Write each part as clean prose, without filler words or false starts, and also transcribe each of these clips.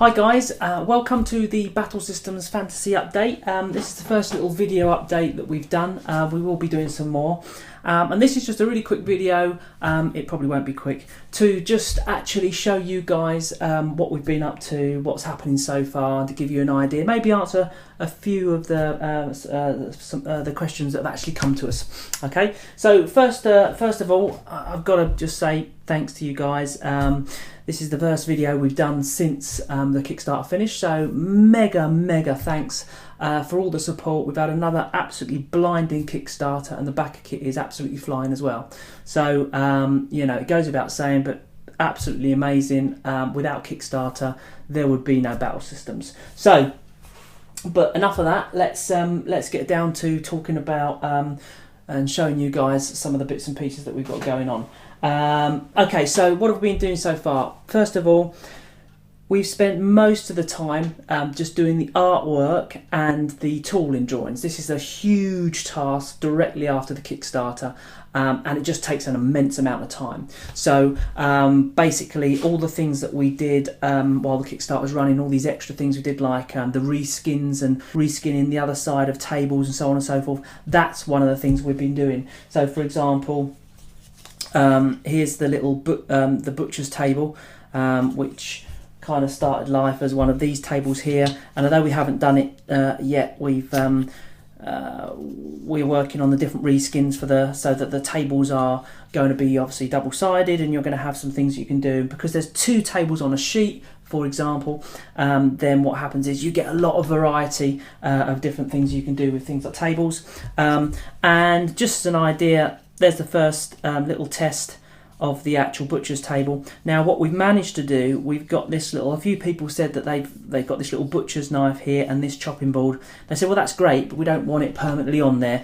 Hi guys, welcome to the Battle Systems Fantasy Update. This is the first little video update that we've done. We will be doing some more. And this is just a really quick video, it probably won't be quick, to just actually show you guys what we've been up to, what's happening so far, and to give you an idea, maybe answer a few of the questions that have actually come to us. Okay, so first of all, I've got to just say thanks to you guys. This is the first video we've done since the Kickstarter finished, so mega thanks for all the support. We've had another absolutely blinding Kickstarter, and the backer kit is absolutely flying as well. So you know, it goes without saying, but absolutely amazing. Without Kickstarter, there would be no Battle Systems. So, but enough of that. Let's get down to talking about and showing you guys some of the bits and pieces that we've got going on. Okay, so what have we been doing so far? First of all, we've spent most of the time just doing the artwork and the tooling drawings. This is a huge task directly after the Kickstarter, and it just takes an immense amount of time. So basically all the things that we did while the Kickstarter was running, all these extra things we did, like the reskins and reskinning the other side of tables and so on and so forth, that's one of the things we've been doing. So for example, here's the little the butcher's table, which kind of started life as one of these tables here, and although we haven't done it yet, we're working on the different reskins for so that the tables are going to be obviously double-sided, and you're going to have some things you can do because there's two tables on a sheet, for example. Then what happens is you get a lot of variety of different things you can do with things like tables. And just as an idea, there's the first little test of the actual butcher's table. Now what we've managed to do, we've got this little, a few people said that they've got this little butcher's knife here and this chopping board. They said, well, that's great, but we don't want it permanently on there.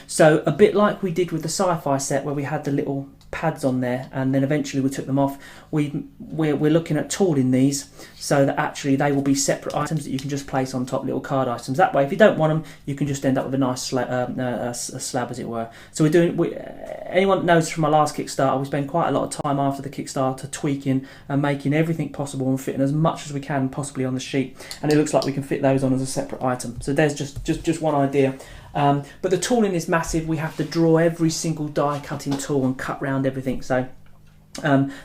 So a bit like we did with the sci-fi set where we had the little pads on there and then eventually we took them off, we're looking at tooling these so that actually they will be separate items that you can just place on top, little card items. That way, if you don't want them, you can just end up with a nice slab, as it were. So anyone that knows from our last Kickstarter, we spend quite a lot of time after the Kickstarter tweaking and making everything possible and fitting as much as we can possibly on the sheet, and it looks like we can fit those on as a separate item. So there's just one idea. But the tooling is massive. We have to draw every single die cutting tool and cut round everything. So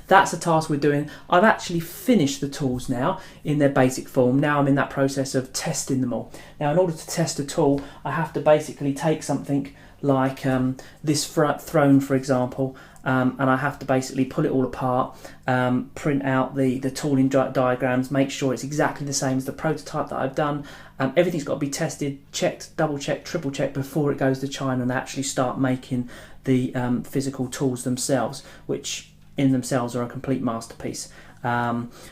that's a task we're doing. I've actually finished the tools now in their basic form. Now I'm in that process of testing them all. Now in order to test a tool, I have to basically take something like this throne, for example, and I have to basically pull it all apart, print out the tooling diagrams, make sure it's exactly the same as the prototype that I've done. Everything's got to be tested, checked, double checked, triple checked before it goes to China and they actually start making the physical tools themselves, which in themselves are a complete masterpiece.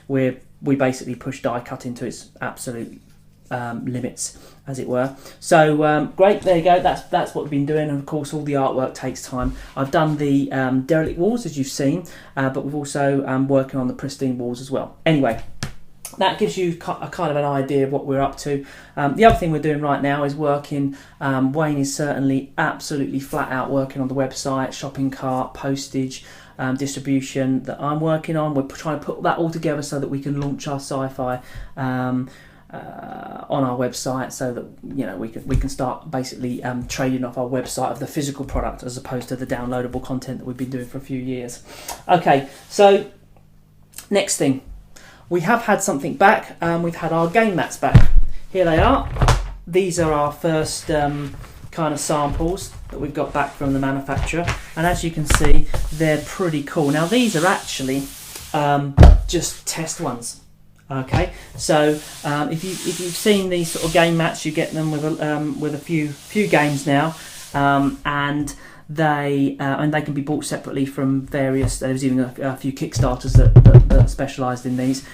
We basically push die cutting to its absolute limits, as it were. So great, there you go, that's what we've been doing, and of course all the artwork takes time. I've done the derelict walls, as you've seen, but we've also working on the pristine walls as well. Anyway, that gives you a kind of an idea of what we're up to. The other thing we're doing right now is working, Wayne is certainly absolutely flat out working on the website, shopping cart, postage, distribution that I'm working on. We're trying to put that all together so that we can launch our sci-fi on our website, so that we can start basically trading off our website of the physical product as opposed to the downloadable content that we've been doing for a few years. Okay, so next thing, we have had something back. We've had our game mats back. Here they are. These are our first kind of samples that we've got back from the manufacturer, and as you can see, they're pretty cool. Now these are actually just test ones. Okay, so if you've seen these sort of game mats, you get them with a few games now, and they can be bought separately from various. There's even a few Kickstarters that specialised in these.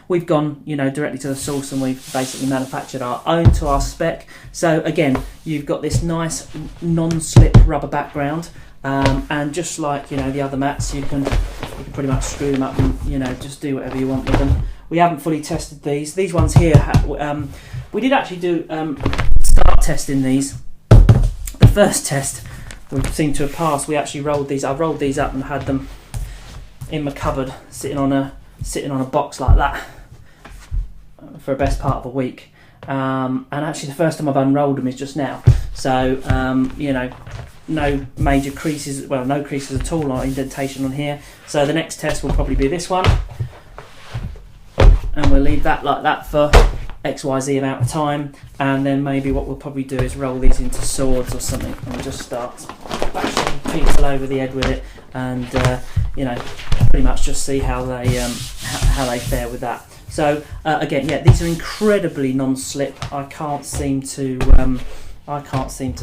We've gone directly to the source, and we've basically manufactured our own to our spec. So again, you've got this nice non-slip rubber background, and just like the other mats, you can pretty much screw them up and just do whatever you want with them. We haven't fully tested these. These ones here, we did actually do start testing these. The first test we seem to have passed. We actually rolled these. I rolled these up and had them in my cupboard, sitting on a box like that. for a best part of a week. And actually the first time I've unrolled them is just now. So, you know, no major creases, well, no creases at all or indentation on here. So the next test will probably be this one. And we'll leave that like that for XYZ amount of time. And then maybe what we'll probably do is roll these into swords or something. And we'll just start bashing people over the head with it. And, you know, pretty much just see how they fare with that. So again, yeah, these are incredibly non-slip. I can't seem to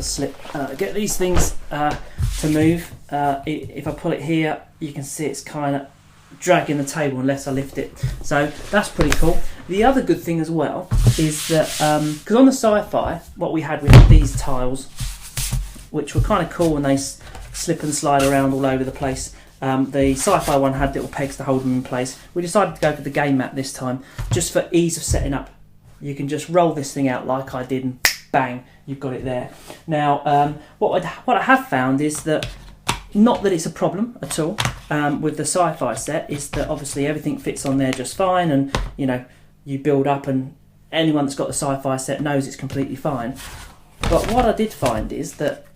slip. Get these things to move. If I pull it here, you can see it's kind of dragging the table unless I lift it. So that's pretty cool. The other good thing as well is that because on the Sci-Fi, what we had these tiles, which were kind of cool and they slip and slide around all over the place. The Sci-Fi one had little pegs to hold them in place. We decided to go for the game mat this time, just for ease of setting up. You can just roll this thing out like I did and bang, you've got it there. Now, what I have found is that, not that it's a problem at all with the Sci-Fi set, is that obviously everything fits on there just fine, and you know, you build up, and anyone that's got the Sci-Fi set knows it's completely fine. But what I did find is that,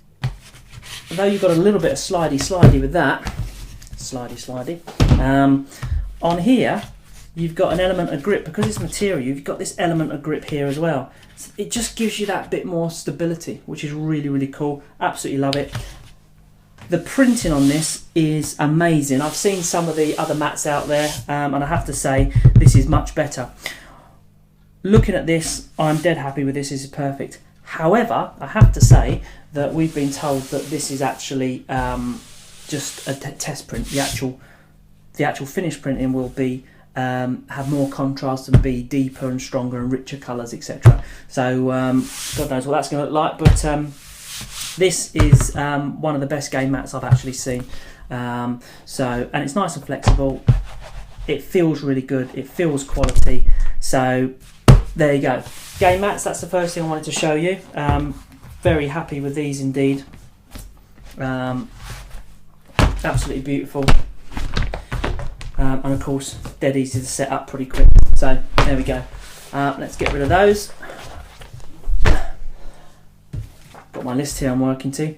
although you've got a little bit of slidey with that, on here you've got an element of grip. Because it's material, you've got this element of grip here as well. So it just gives you that bit more stability, which is really, really cool. Absolutely love it. The printing on this is amazing. I've seen some of the other mats out there, and I have to say this is much better. Looking at this, I'm dead happy with this. This is perfect. However, I have to say that we've been told that this is actually just a test print. The actual finished printing will be have more contrast and be deeper and stronger and richer colours, etc. So God knows what that's going to look like, but this is one of the best game mats I've actually seen. And it's nice and flexible. It feels really good. It feels quality. So there you go. Game mats, that's the first thing I wanted to show you. Very happy with these indeed. Absolutely beautiful. And of course, dead easy to set up pretty quick. So there we go. Let's get rid of those. Got my list here I'm working to.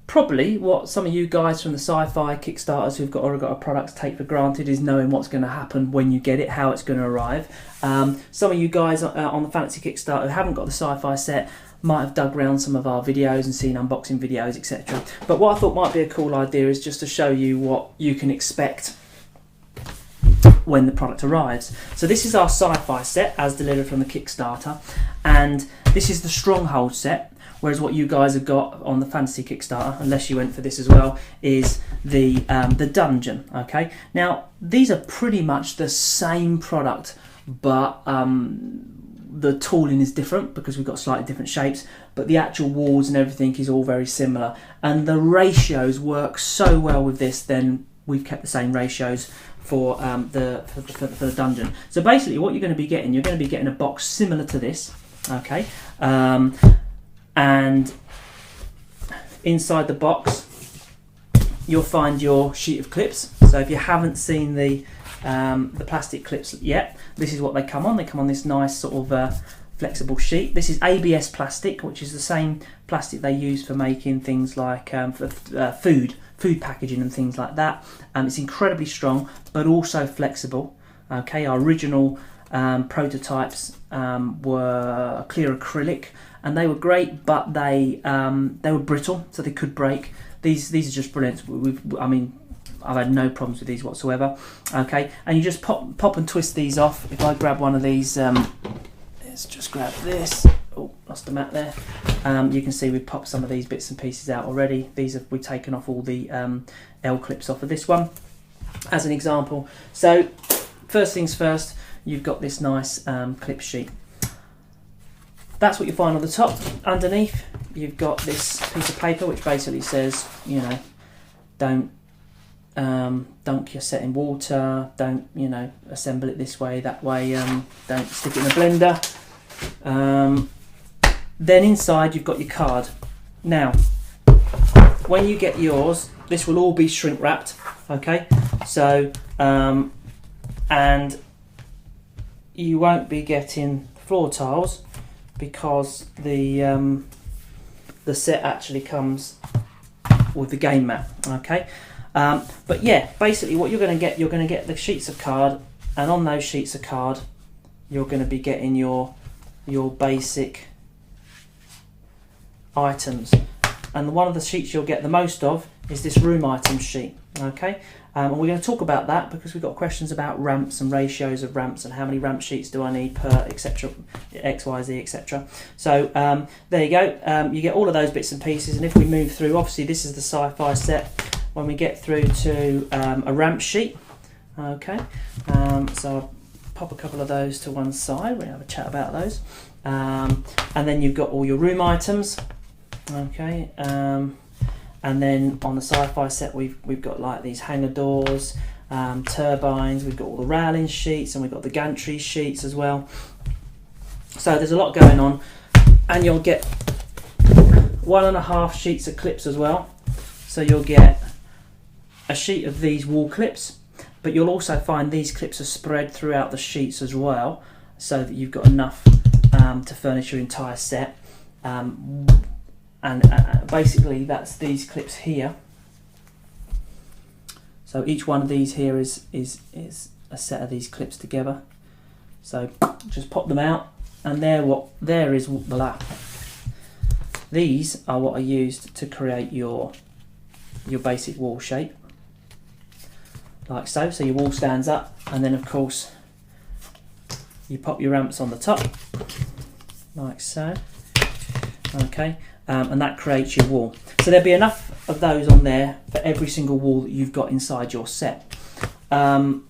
Probably what some of you guys from the Sci-Fi Kickstarters who've already got a product take for granted is knowing what's going to happen when you get it, how it's going to arrive. Some of you guys on the Fantasy Kickstarter who haven't got the Sci-Fi set might have dug around some of our videos and seen unboxing videos, etc. But what I thought might be a cool idea is just to show you what you can expect when the product arrives. So this is our Sci-Fi set as delivered from the Kickstarter, and this is the Stronghold set, whereas what you guys have got on the Fantasy Kickstarter, unless you went for this as well, is the Dungeon. Okay, now these are pretty much the same product, but the tooling is different because we've got slightly different shapes, but the actual walls and everything is all very similar, and the ratios work so well with this. Then we've kept the same ratios for the Dungeon. So basically what you're going to be getting a box similar to this, okay, and inside the box you'll find your sheet of clips. So if you haven't seen the plastic clips yet, this is what they come on. They come on this nice sort of flexible sheet. This is ABS plastic, which is the same plastic they use for making things like for food packaging and things like that. It's incredibly strong but also flexible. Okay, our original prototypes were clear acrylic, and they were great, but they were brittle, so they could break. These are just brilliant. I've had no problems with these whatsoever. Okay, and you just pop and twist these off. If I grab one of these, let's just grab this. Oh, lost the mat there. You can see we've popped some of these bits and pieces out already. We've taken off all the L clips off of this one, as an example. So first things first, you've got this nice clip sheet. That's what you find on the top. Underneath, you've got this piece of paper which basically says, you know, don't dunk your set in water, don't, you know, assemble it this way, that way, don't stick it in a blender. Then inside you've got your card. Now, when you get yours, this will all be shrink wrapped, okay? So, and and you won't be getting floor tiles because the set actually comes with the game mat. Okay, but yeah, basically what you're going to get the sheets of card, and on those sheets of card you're going to be getting your basic items, and one of the sheets you'll get the most of is this room items sheet. Okay, and we're going to talk about that because we've got questions about ramps and ratios of ramps and how many ramp sheets do I need per etc, XYZ etc. So there you go, you get all of those bits and pieces. And if we move through, obviously this is the sci-fi set. When we get through to a ramp sheet, okay, so I'll pop a couple of those to one side, we'll have a chat about those, and then you've got all your room items. Okay, and then on the sci-fi set we've got like these hangar doors, turbines, we've got all the railing sheets, and we've got the gantry sheets as well. So there's a lot going on, and you'll get 1.5 sheets of clips as well. So you'll get a sheet of these wall clips, but you'll also find these clips are spread throughout the sheets as well, so that you've got enough to furnish your entire set. And basically that's these clips here. So each one of these here is a set of these clips together. So just pop them out, and these are what are used to create your basic wall shape, like so. So your wall stands up, and then of course you pop your ramps on the top, like so. Okay, and that creates your wall. So there'll be enough of those on there for every single wall that you've got inside your set. But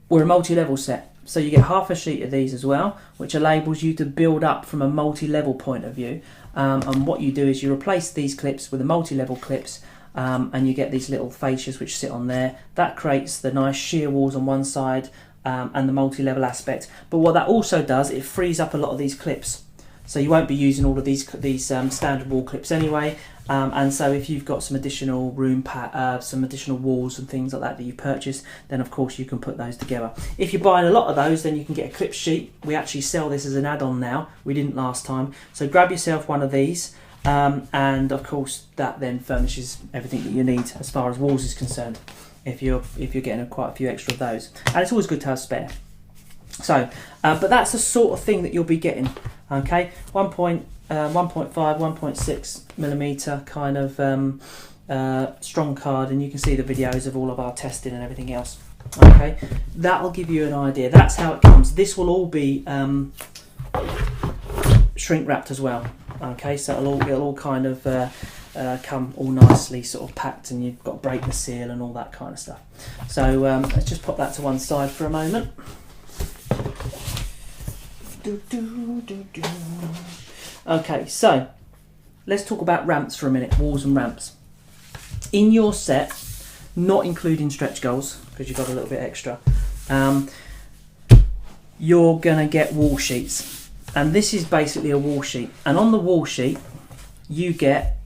we're a multi-level set, so you get half a sheet of these as well, which enables you to build up from a multi-level point of view. And what you do is you replace these clips with the multi-level clips, and you get these little fascias which sit on there. That creates the nice sheer walls on one side, and the multi-level aspect. But what that also does, it frees up a lot of these clips. So you won't be using all of these standard wall clips anyway, and so if you've got some additional some additional walls and things like that you've purchased, then of course you can put those together. If you're buying a lot of those, then you can get a clip sheet. We actually sell this as an add-on now. We didn't last time. So grab yourself one of these, and of course that then furnishes everything that you need as far as walls is concerned, if you're getting quite a few extra of those. And it's always good to have spare. So, but that's the sort of thing that you'll be getting. Okay, 1.5, 1.6 millimeter kind of strong card, and you can see the videos of all of our testing and everything else. Okay, that'll give you an idea. That's how it comes. This will all be shrink wrapped as well. Okay, so it'll all kind of come all nicely sort of packed, and you've got to break the seal and all that kind of stuff. So let's just pop that to one side for a moment. Okay, so let's talk about ramps for a minute, walls and ramps. In your set, not including stretch goals, because you've got a little bit extra, you're going to get wall sheets. And this is basically a wall sheet. And on the wall sheet, you get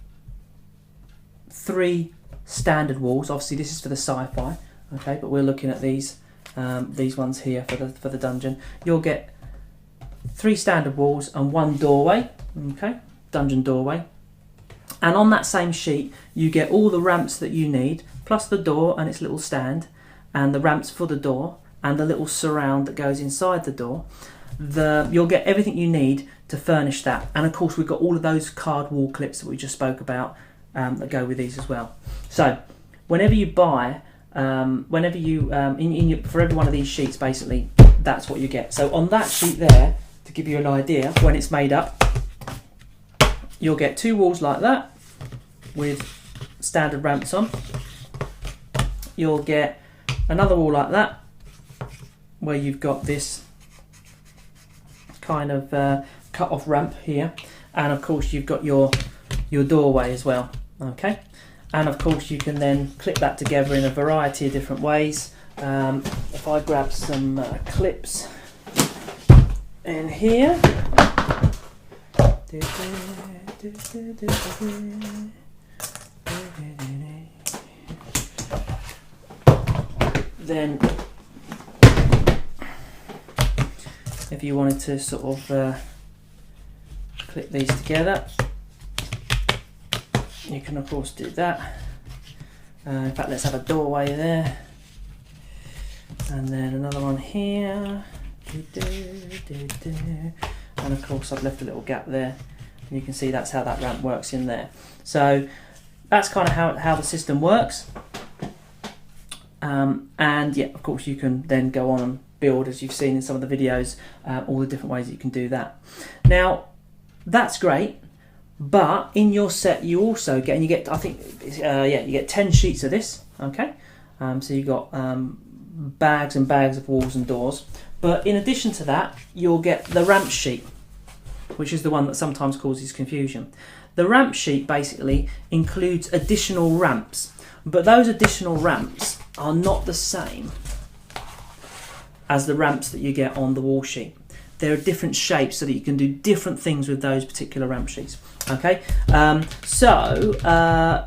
3 standard walls. Obviously, this is for the sci-fi, okay, but we're looking at these ones here for the dungeon. You'll get 3 standard walls and 1 doorway, okay, dungeon doorway. And on that same sheet you get all the ramps that you need, plus the door and its little stand, and the ramps for the door, and the little surround that goes inside the door. You'll get everything you need to furnish that. And of course we've got all of those card wall clips that we just spoke about that go with these as well. So whenever you buy, for every one of these sheets, basically that's what you get. So on that sheet there, to give you an idea, when it's made up, you'll get 2 walls like that with standard ramps on. You'll get another wall like that where you've got this kind of cut off ramp here, and of course you've got your doorway as well. Okay, and of course you can then clip that together in a variety of different ways. If I grab some clips in here, then if you wanted to sort of clip these together, you can of course do that. In fact, let's have a doorway there, and then another one here, and of course I've left a little gap there, and you can see that's how that ramp works in there. So that's kind of how the system works. And yeah, of course you can then go on and build, as you've seen in some of the videos, all the different ways that you can do that. Now that's great, but in your set you also get, and you get, I think, yeah, you get 10 sheets of this. Okay, so you've got bags and bags of walls and doors, but in addition to that you'll get the ramp sheet, which is the one that sometimes causes confusion. The ramp sheet basically includes additional ramps, but those additional ramps are not the same as the ramps that you get on the wall sheet. They're different shapes so that you can do different things with those particular ramp sheets. Okay,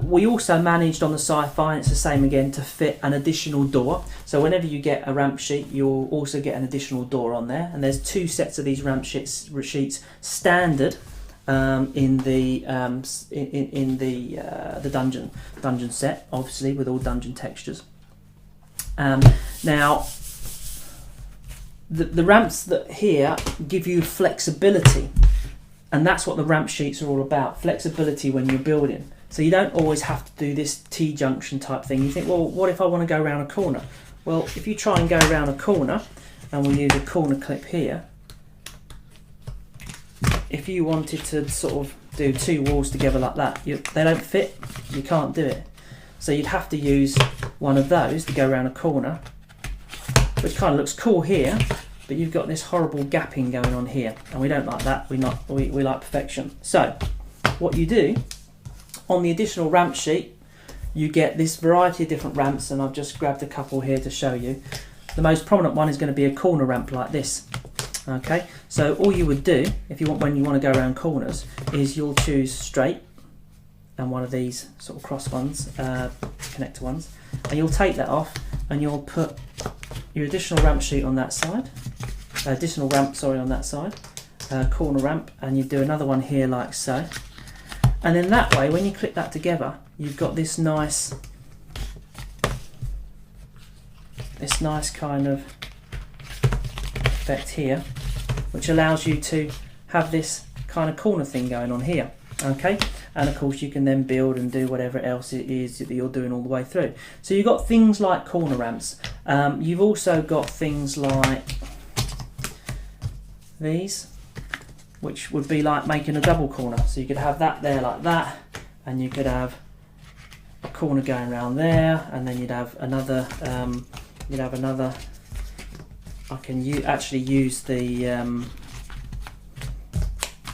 we also managed on the sci-fi, and it's the same again, to fit an additional door. So whenever you get a ramp sheet, you'll also get an additional door on there, and there's 2 sets of these ramp sheets standard in the dungeon set, obviously with all dungeon textures. Now the ramps that here give you flexibility, and that's what the ramp sheets are all about, flexibility when you're building. So you don't always have to do this T-junction type thing. You think, well, what if I want to go around a corner? Well, if you try and go around a corner, and we'll use a corner clip here, if you wanted to sort of do 2 walls together like that, they don't fit, you can't do it. So you'd have to use one of those to go around a corner, which kind of looks cool here, but you've got this horrible gapping going on here, and we don't like that. We like perfection. So what you do on the additional ramp sheet, you get this variety of different ramps, and I've just grabbed a couple here to show you. The most prominent one is going to be a corner ramp like this. Okay, so all you would do if you want, when you want to go around corners, is you'll choose straight and one of these sort of cross ones, connector ones, and you'll take that off and you'll put your additional ramp sheet on that side, additional ramp, sorry, on that side, corner ramp, and you do another one here like so, and then that way when you click that together you've got this nice kind of effect here, which allows you to have this kind of corner thing going on here. Okay, and of course you can then build and do whatever else it is that you're doing all the way through. So you've got things like corner ramps. You've also got things like these, which would be like making a double corner. So you could have that there like that, and you could have a corner going around there, and then you'd have another. I can actually use the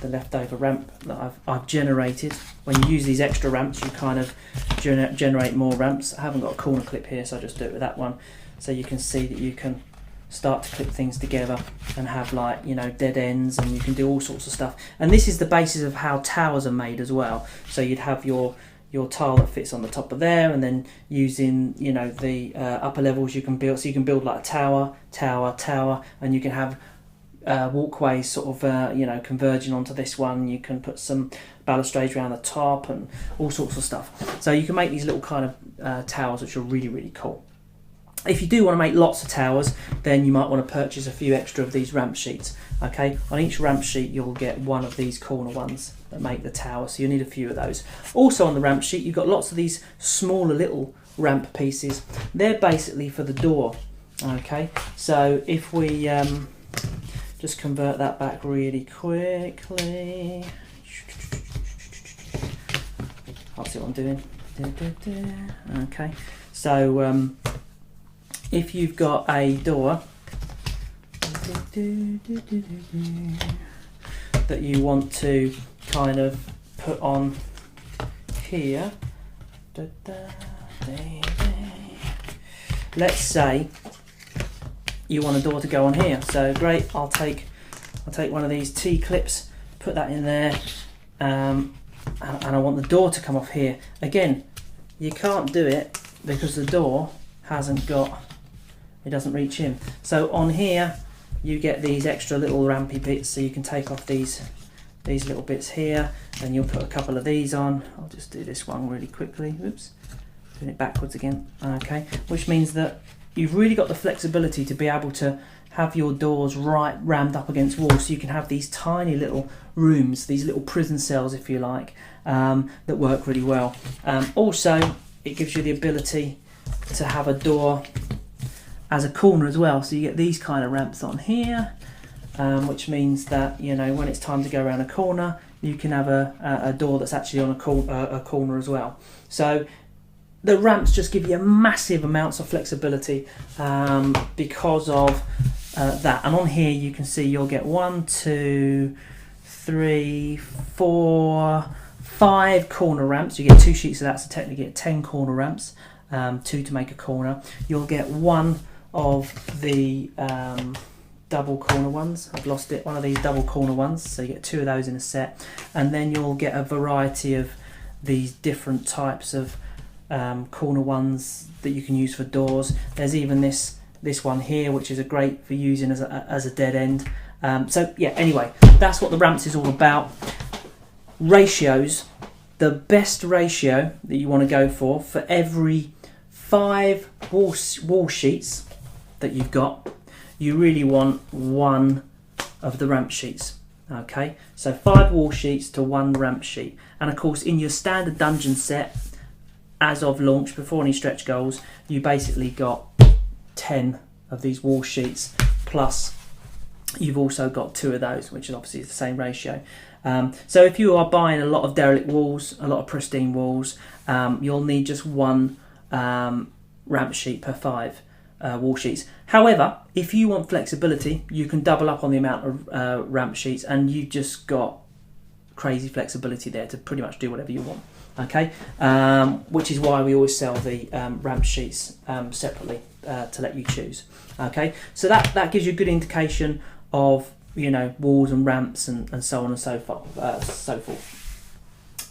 leftover ramp that I've generated. When you use these extra ramps, you kind of generate more ramps. I haven't got a corner clip here, so I just do it with that one. So you can see that you can start to clip things together and have, like, you know, dead ends, and you can do all sorts of stuff. And this is the basis of how towers are made as well. So you'd have your tile that fits on the top of there, and then using, you know, the upper levels you can build. So you can build like a tower, and you can have walkways sort of you know, converging onto this one. You can put some balustrades around the top and all sorts of stuff. So you can make these little kind of towers, which are really, really cool. If you do want to make lots of towers, then you might want to purchase a few extra of these ramp sheets. Okay, on each ramp sheet you'll get one of these corner ones that make the tower, so you need a few of those. Also on the ramp sheet you've got lots of these smaller little ramp pieces. They're basically for the door. Okay, so if we just convert that back really quickly. I'll see what I'm doing. Okay, so if you've got a door that you want to kind of put on here, let's say you want a door to go on here, so great, I'll take one of these T-clips, put that in there, and I want the door to come off here. Again, you can't do it because the door hasn't got it doesn't reach in. So on here you get these extra little rampy bits, so you can take off these little bits here, and you'll put a couple of these on. I'll just do this one really quickly. Oops, doing it backwards again. Okay, which means that you've really got the flexibility to be able to have your doors right rammed up against walls, so you can have these tiny little rooms, these little prison cells if you like, that work really well. Also, it gives you the ability to have a door as a corner as well, so you get these kind of ramps on here, which means that, you know, when it's time to go around a corner, you can have a door that's actually on a corner as well. So the ramps just give you massive amounts of flexibility because of that. And on here you can see you'll get 1, 2, 3, 4, 5 corner ramps. You get 2 sheets of that, so technically you get 10 corner ramps, 2 to make a corner. You'll get 1 of the double corner ones. I've lost it. 1 of these double corner ones, so you get 2 of those in a set. And then you'll get a variety of these different types of corner ones that you can use for doors. There's even this one here, which is great for using as a dead end. So yeah, anyway, that's what the ramps is all about. Ratios, the best ratio that you want to go for every 5 wall sheets that you've got, you really want 1 of the ramp sheets. Okay, so 5 wall sheets to 1 ramp sheet. And of course, in your standard dungeon set, as of launch, before any stretch goals, you basically got 10 of these wall sheets, plus you've also got 2 of those, which is obviously the same ratio. So if you are buying a lot of derelict walls, a lot of pristine walls, you'll need just 1 ramp sheet per 5 wall sheets. However, if you want flexibility, you can double up on the amount of ramp sheets, and you've just got crazy flexibility there to pretty much do whatever you want. Okay, which is why we always sell the ramp sheets separately to let you choose. Okay, so that gives you a good indication of, you know, walls and ramps and so on and so forth.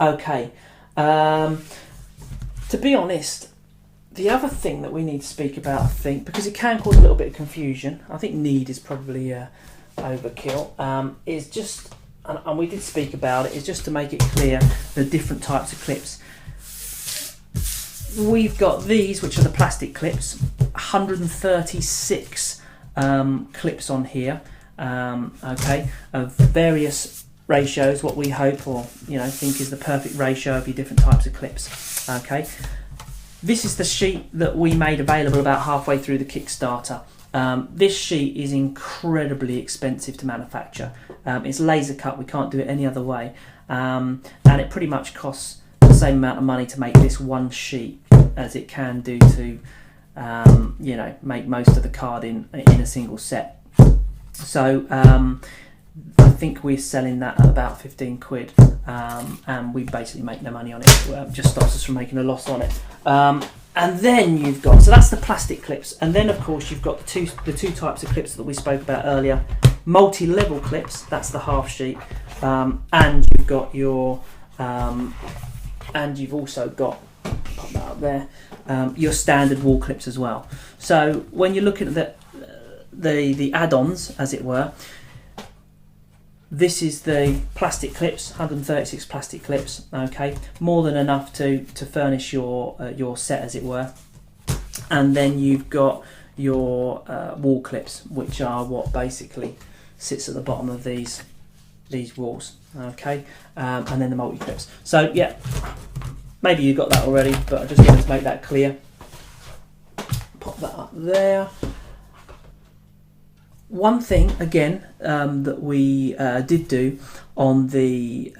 Okay, to be honest, the other thing that we need to speak about, I think, because it can cause a little bit of confusion, I think need is probably overkill, is just, and we did speak about it, is just to make it clear the different types of clips. We've got these, which are the plastic clips, 136 clips on here, okay, of various ratios, what we hope or, you know, think is the perfect ratio of your different types of clips. Okay, this is the sheet that we made available about halfway through the Kickstarter. This sheet is incredibly expensive to manufacture. It's laser cut, we can't do it any other way, and it pretty much costs the same amount of money to make this one sheet as it can do to you know, make most of the card in a single set. So I think we're selling that at about 15 quid, and we basically make no money on it. Just stops us from making a loss on it. And then you've got, so that's the plastic clips, and then of course you've got the two types of clips that we spoke about earlier. Multi-level clips, that's the half sheet, and you've got your and you've also got, pop that up there, your standard wall clips as well. So when you're looking at the add-ons, as it were, this is the plastic clips, 136 plastic clips. Okay, more than enough to furnish your set, as it were. And then you've got your wall clips, which are what basically sits at the bottom of these walls. Okay, and then the multi clips. So yeah, maybe you've got that already, but I just wanted to make that clear. Pop that up there. One thing, again, that we did do on the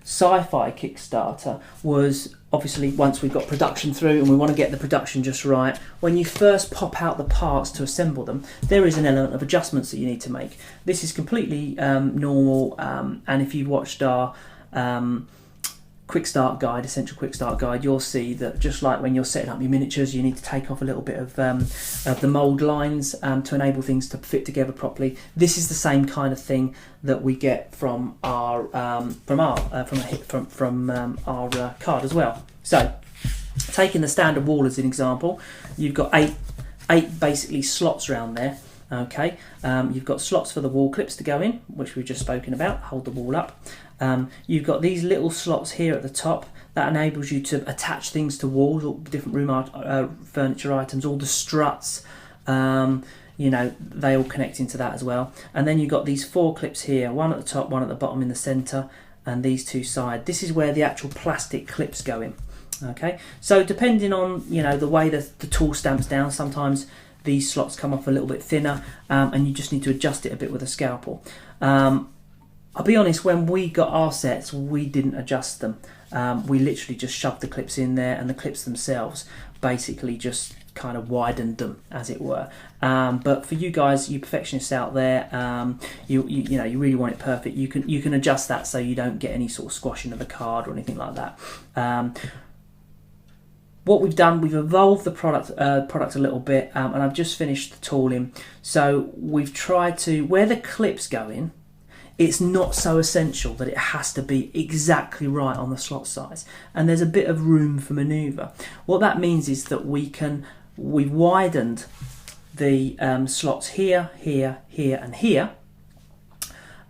sci-fi Kickstarter was, obviously, once we've got production through and we want to get the production just right, when you first pop out the parts to assemble them, there is an element of adjustments that you need to make. This is completely normal, and if you watched our quick start guide, essential quick start guide, you'll see that just like when you're setting up your miniatures, you need to take off a little bit of the mold lines to enable things to fit together properly. This is the same kind of thing that we get from our card as well. So taking the standard wall as an example, you've got 8 8 basically slots around there. Okay, you've got slots for the wall clips to go in, which we've just spoken about, hold the wall up. You've got these little slots here at the top that enables you to attach things to walls, or different room furniture items, all the struts, you know, they all connect into that as well. And then you've got these 4 clips here, one at the top, one at the bottom in the centre, and these 2 sides. This is where the actual plastic clips go in. Okay, so depending on, you know, the way the tool stamps down, sometimes these slots come off a little bit thinner, and you just need to adjust it a bit with a scalpel. I'll be honest, when we got our sets, we didn't adjust them. We literally just shoved the clips in there, and the clips themselves basically just kind of widened them, as it were. But for you guys, you perfectionists out there, you know, you really want it perfect. You can adjust that so you don't get any sort of squashing of the card or anything like that. What we've done, we've evolved the product a little bit, and I've just finished the tooling. So we've tried to, where the clips go in, it's not so essential that it has to be exactly right on the slot size, and there's a bit of room for manoeuvre. What that means is that we've widened the slots here, here, here, and here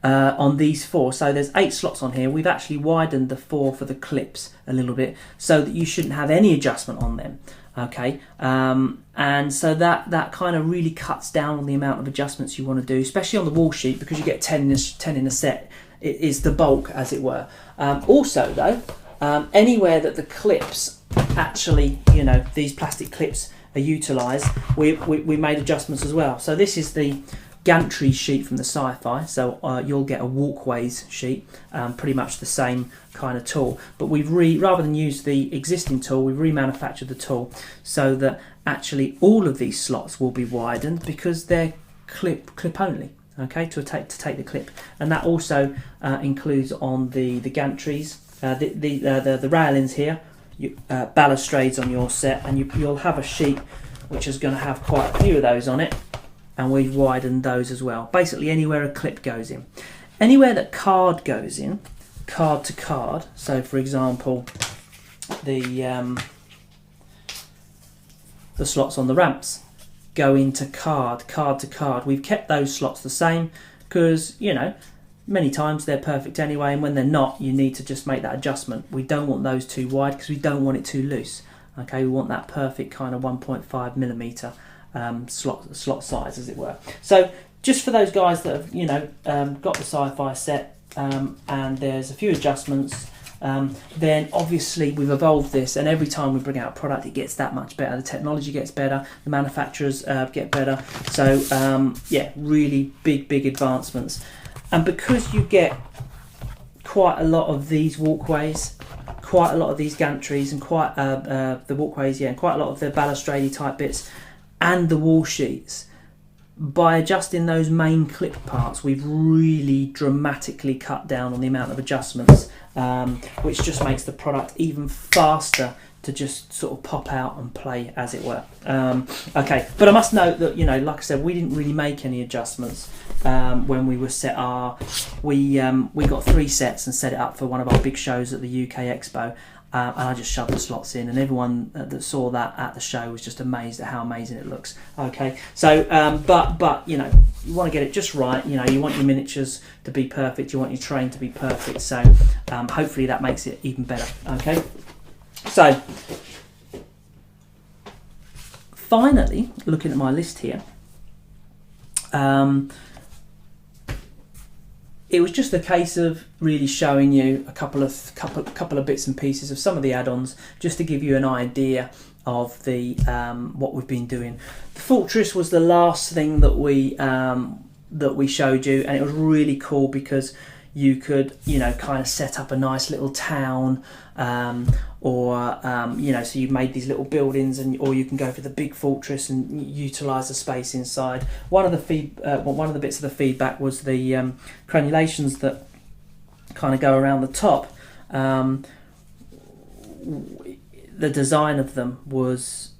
on these 4. So there's 8 slots on here. We've actually widened the 4 for the clips a little bit so that you shouldn't have any adjustment on them. Okay, and so that kind of really cuts down on the amount of adjustments you want to do, especially on the wall sheet, because you get 10 in a set. It is the bulk, as it were. Also though, anywhere that the clips actually, you know, these plastic clips are utilised, we made adjustments as well. So this is the gantry sheet from the Sci-Fi, so you'll get a walkways sheet, pretty much the same kind of tool, but we've rather than use the existing tool, we've remanufactured the tool so that actually all of these slots will be widened because they're clip only. Okay, to take the clip, and that also includes on the gantries, the railings here, balustrades on your set, and you'll have a sheet which is going to have quite a few of those on it. And we've widened those as well. Basically anywhere a clip goes in. Anywhere that card goes in, card to card, so for example the slots on the ramps go into card to card. We've kept those slots the same because, you know, many times they're perfect anyway, and when they're not, you need to just make that adjustment. We don't want those too wide because we don't want it too loose. Okay, we want that perfect kind of 1.5mm slot size, as it were. So just for those guys that have, you know, got the Sci-Fi set, and there's a few adjustments, then obviously we've evolved this, and every time we bring out a product it gets that much better. The technology gets better, the manufacturers get better. So yeah, really big advancements. And because you get quite a lot of these walkways, quite a lot of these gantries, and quite the walkways, yeah, and quite a lot of the balustrade type bits, and the wall sheets, by adjusting those main clip parts, we've really dramatically cut down on the amount of adjustments, which just makes the product even faster to just sort of pop out and play, as it were. Okay, but I must note that, you know, like I said, we didn't really make any adjustments when we were set our. We got 3 sets and set it up for one of our big shows at the UK Expo. And I just shoved the slots in, and everyone that saw that at the show was just amazed at how amazing it looks. Okay, so but you know, you want to get it just right. You know, you want your miniatures to be perfect, you want your train to be perfect. So hopefully that makes it even better. Okay, so finally, looking at my list here, it was just a case of really showing you a couple of bits and pieces of some of the add-ons, just to give you an idea of the what we've been doing. The fortress was the last thing that we showed you, and it was really cool because you could, you know, kind of set up a nice little town, or you know, so you made these little buildings, or you can go for the big fortress and utilise the space inside. One of the bits of the feedback was the crenulations that kind of go around the top. The design of them was,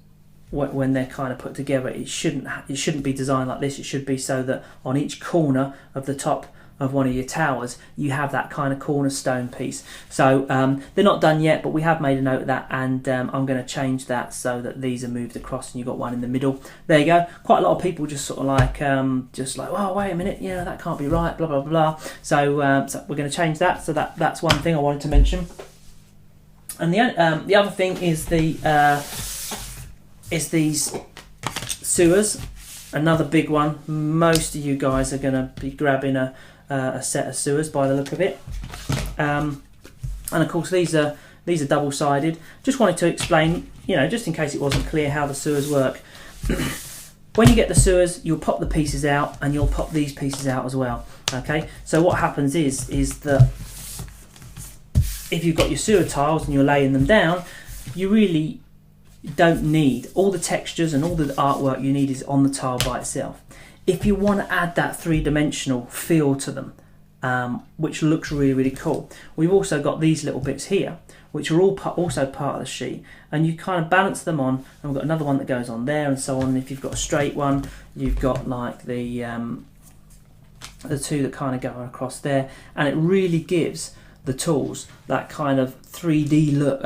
when they're kind of put together, it shouldn't be designed like this. It should be so that on each corner of the top of one of your towers, you have that kind of cornerstone piece. So they're not done yet, but we have made a note of that, and I'm going to change that so that these are moved across and you've got one in the middle. There you go. Quite a lot of people just sort of like, oh, wait a minute, yeah, that can't be right, blah, blah, blah. So, so we're going to change that. So that's one thing I wanted to mention. And the other thing is these sewers. Another big one. Most of you guys are going to be grabbing a set of sewers by the look of it. And of course these are double-sided. Just wanted to explain, just in case it wasn't clear, how the sewers work. When you get the sewers, you'll pop the pieces out, and you'll pop these pieces out as well. Okay. So what happens is that if you've got your sewer tiles and you're laying them down, you really don't need all the textures, and all the artwork you need is on the tile by itself. If you want to add that three-dimensional feel to them, which looks really, really cool, we've also got these little bits here, which are also part of the sheet, and you kind of balance them on, and we've got another one that goes on there, and so on. If you've got a straight one, you've got like the two that kind of go across there, and it really gives the tools that kind of 3D look.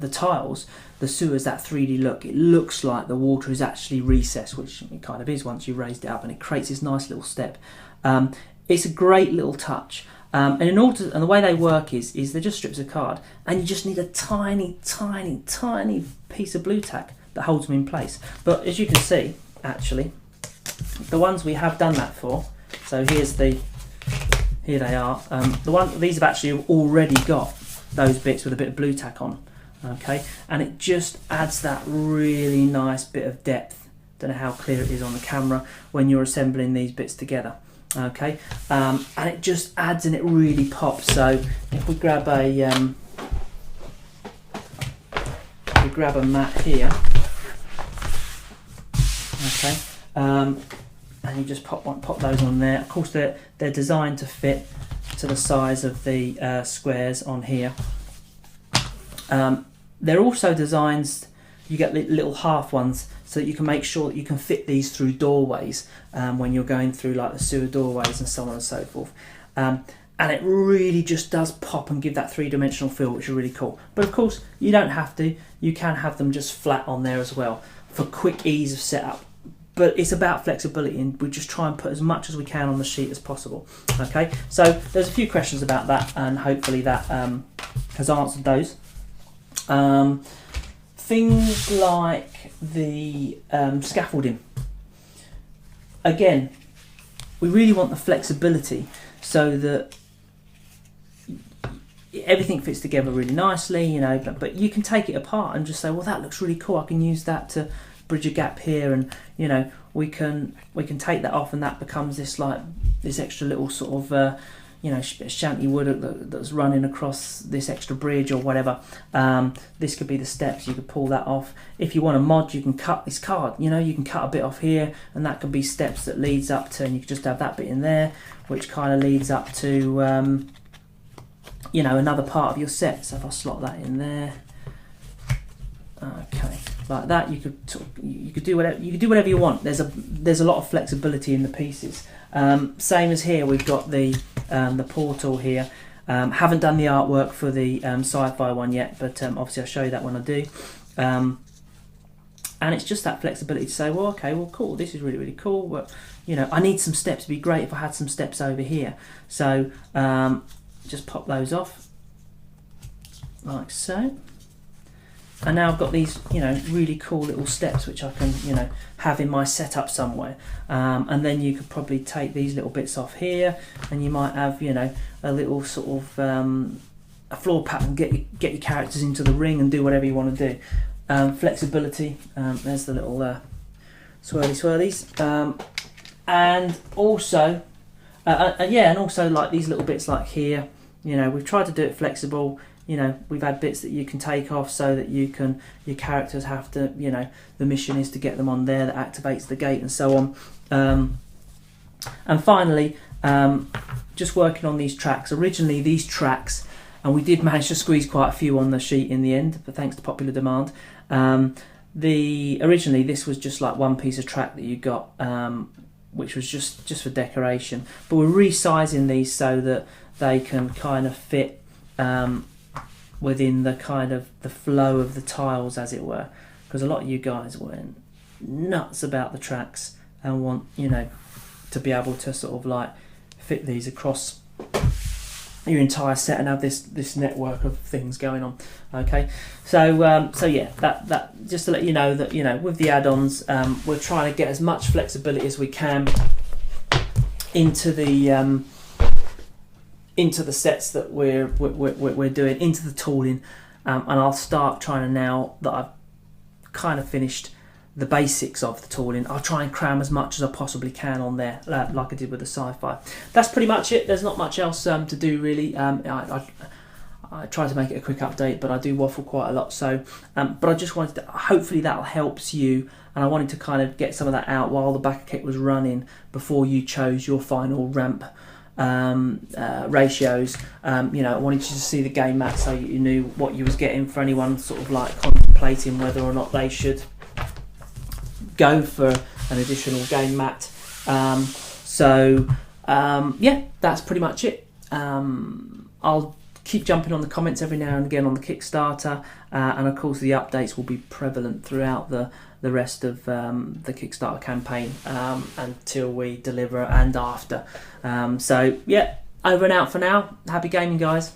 The tiles, the sewers, that 3D look. It looks like the water is actually recessed, which it kind of is once you've raised it up, and it creates this nice little step. It's a great little touch. And the way they work is they're just strips of card, and you just need a tiny, tiny, tiny piece of blue tack that holds them in place. But as you can see, actually, the ones we have done that for. So here they are. These have actually already got those bits with a bit of blue tack on. Okay, and it just adds that really nice bit of depth. Don't know how clear it is on the camera when you're assembling these bits together. Okay, and it just adds, and it really pops. So if we grab a mat here, okay, and you just pop those on there. Of course, they're designed to fit to the size of the squares on here. They're also designed, you get little half ones, so that you can make sure that you can fit these through doorways when you're going through like the sewer doorways and so on and so forth. And it really just does pop and give that three-dimensional feel, which is really cool. But of course, you don't have to. You can have them just flat on there as well for quick ease of setup. But it's about flexibility, and we just try and put as much as we can on the sheet as possible. Okay, so there's a few questions about that, and hopefully that has answered those. Things like the scaffolding. Again, we really want the flexibility so that everything fits together really nicely, but you can take it apart and just say, well, that looks really cool, I can use that to bridge a gap here, and we can take that off, and that becomes this extra little sort of shanty wood that's running across this extra bridge or whatever. This could be the steps. You could pull that off. If you want a mod, you can cut this card. You can cut a bit off here, and that could be steps that leads up to, and you could just have that bit in there, which kind of leads up to another part of your set. So if I slot that in there, okay, like that, you could do whatever you want. There's a lot of flexibility in the pieces. Same as here, we've got the portal here. Haven't done the artwork for the sci-fi one yet, but obviously I'll show you that when I do. And it's just that flexibility to say, well, okay, well, cool, this is really, really cool. But I need some steps. It'd be great if I had some steps over here. So just pop those off like so. And now I've got these, really cool little steps which I can, have in my setup somewhere. And then you could probably take these little bits off here, and you might have, a little sort of a floor pattern, get your characters into the ring and do whatever you want to do. Flexibility. There's the little swirlies. And also, and also like these little bits like here. We've tried to do it flexible. We've had bits that you can take off so that your characters have to, the mission is to get them on there that activates the gate and so on. And finally, just working on these tracks. Originally these tracks, and we did manage to squeeze quite a few on the sheet in the end, but thanks to popular demand. Originally this was just like one piece of track that you got, which was just for decoration. But we're resizing these so that they can kind of fit within the kind of the flow of the tiles, as it were, because a lot of you guys went nuts about the tracks and want, you know, to be able to sort of like fit these across your entire set and have this network of things going on. Okay, so so yeah, that just to let you know that, you know, with the add-ons, we're trying to get as much flexibility as we can into the sets that we're doing, into the tooling, and I'll start trying to, now that I've kind of finished the basics of the tooling, I'll try and cram as much as I possibly can on there, like I did with the sci-fi. That's pretty much it. There's not much else to do really. I try to make it a quick update, but I do waffle quite a lot. So, but I just wanted to, hopefully that helps you, and I wanted to kind of get some of that out while the backer kit was running before you chose your final ramp ratios. You know, I wanted you to see the game mat so you knew what you was getting, for anyone sort of like contemplating whether or not they should go for an additional game mat. Yeah, that's pretty much it. I'll keep jumping on the comments every now and again on the Kickstarter, and of course the updates will be prevalent throughout the rest of the Kickstarter campaign until we deliver and after. So yeah, over and out for now. Happy gaming, guys.